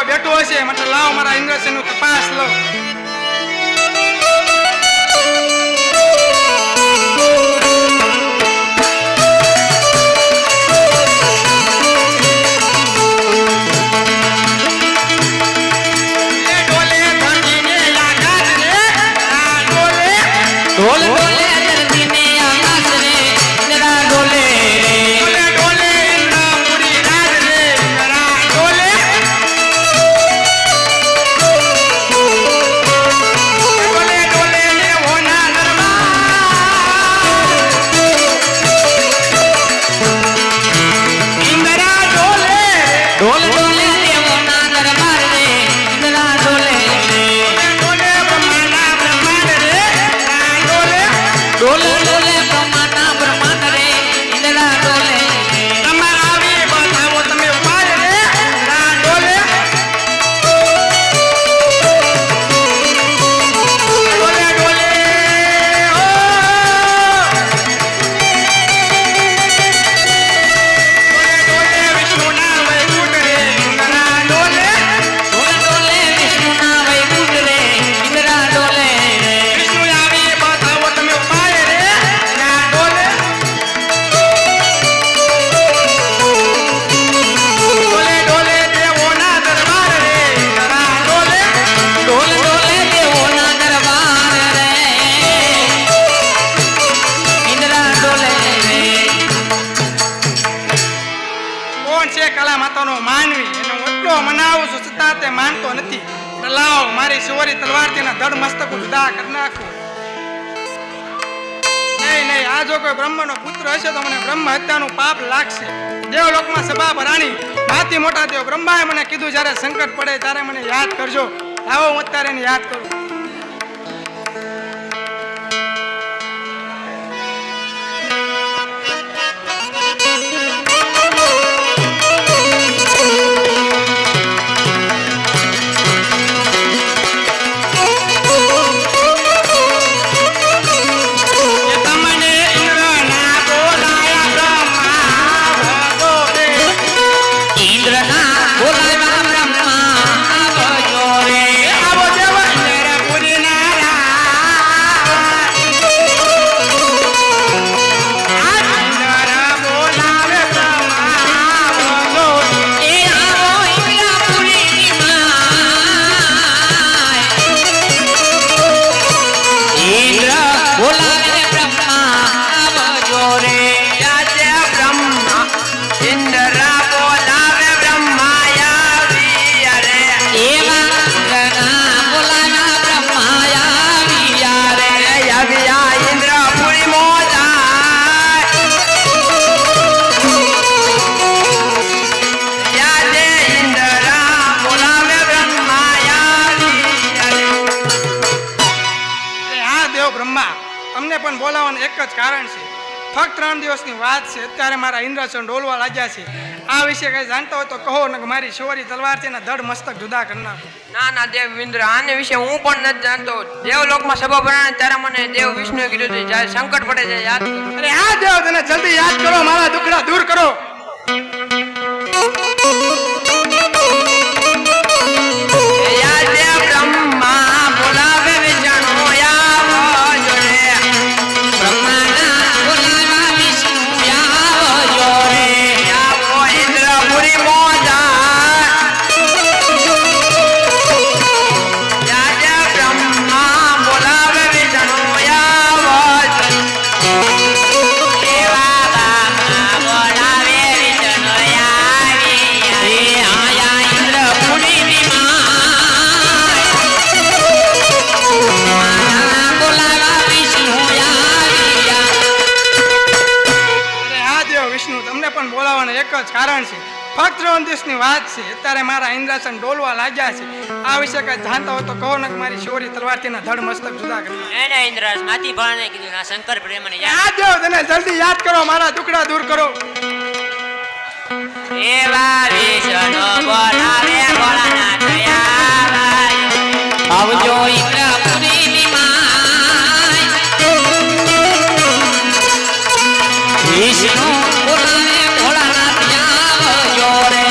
બેઠો હશે મતલબ લાવો મારા ઇન્દ્રસેન નું તપાસ લો. માનતો નથી. લાવ મારી સોરી તલવારથી ના ધડ મસ્તક જુદા કરી નાખું. નહીં નહીં, આ જો કોઈ બ્રહ્મનો પુત્ર હશે તો મને બ્રહ્મ હત્યાનું પાપ લાગશે. દેવલોકમાં સભા ભરાણી હાથી મોટા દેવ બ્રહ્માએ મને કીધું જ્યારે સંકટ પડે ત્યારે મને યાદ કરજો. આવો હું અત્યારે એને યાદ કરું. બોલાવ્યા બ્રહ્મા ભજો રે આવો દેવ ઇન્દ્ર તમને પણ બોલાવવાનું એક જ કારણ છે. ફક્ત 3 દિવસની વાત છે. અત્યારે મારા ઇન્દ્રાસન ડોલવા લાગ્યા છે. આ વિશે કઈ જાણતા હોય તો કહો, ને મારી શોરી તલવારથી ને ધડ મસ્તક જુદા કરી નાખો. ના ના દેવેન્દ્ર, આને વિશે હું પણ નથી જાણતો. દેવલોકમાં સભા ભરાણે ત્યારે મને દેવ વિષ્ણુએ કીધું હતું જ્યારે સંકટ પડે છે યાદ કરો. અરે હા દેવ, તને જલ્દી યાદ કરો, મારા દુખડા દૂર કરો. એક જ કારણ છે. ફક્ત 3 દિવસની વાત છે. અત્યારે મારા ઇન્દ્રાસન ડોલવા લાગ્યા છે. આ વિશે કઈ જાણતા હોય તો કહો, ને મારી શોરી તલવારથી ના ધડ મસ્તક જુદા કરી. એને ઇન્દ્રાસ માથી ભાણે કીધું ના શંકર પ્રેમને યાદ દેવ, તને જલ્દી યાદ કરો, મારા દુખડા દૂર કરો. એવા વિષ્ણુ બોલાવે ભોળાનાથ આવ્યા, આવજો ઇન્દ્રપુરીની માય. વિષ્ણુ બોલાવે ભોળાનાથ આવજો રે.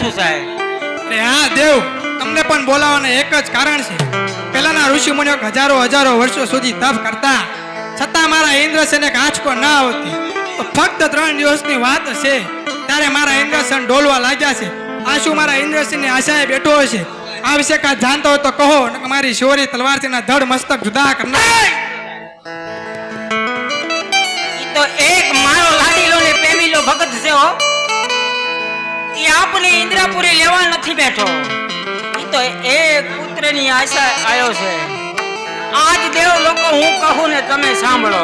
શું સાહેબ? અરે હા દેવ, તમને પણ બોલાવવાના એક જ કારણ છે. પહેલાના ઋષિ મુનિઓ હજારો વર્ષો સુધી તપ કરતા છતાં મારા ઇન્દ્રસેને એક આંચકો ના આવતી. તો ફક્ત 3 દિવસની વાત છે ત્યારે મારા ઇન્દ્રસેન ડોલવા લાગ્યા છે. આ શું મારા ઇન્દ્રસેનની આશાએ બેઠો હશે? આ વિશે કાંઈ જાણતો હોય તો કહો, નકર મારી શૌરી તલવારથી ના ધડ મસ્તક જુદા કરના. ઈ તો એક મારો લાડીલો ને પ્રેમીલો ભગત છે હો. ઈ આપને ઇન્દ્રપુરી લેવા નથી બેઠો. ઈ તો એક પુત્રની આશા આવ્યો છે. આજ દેવ લોકો હું કહું ને તમે સાંભળો.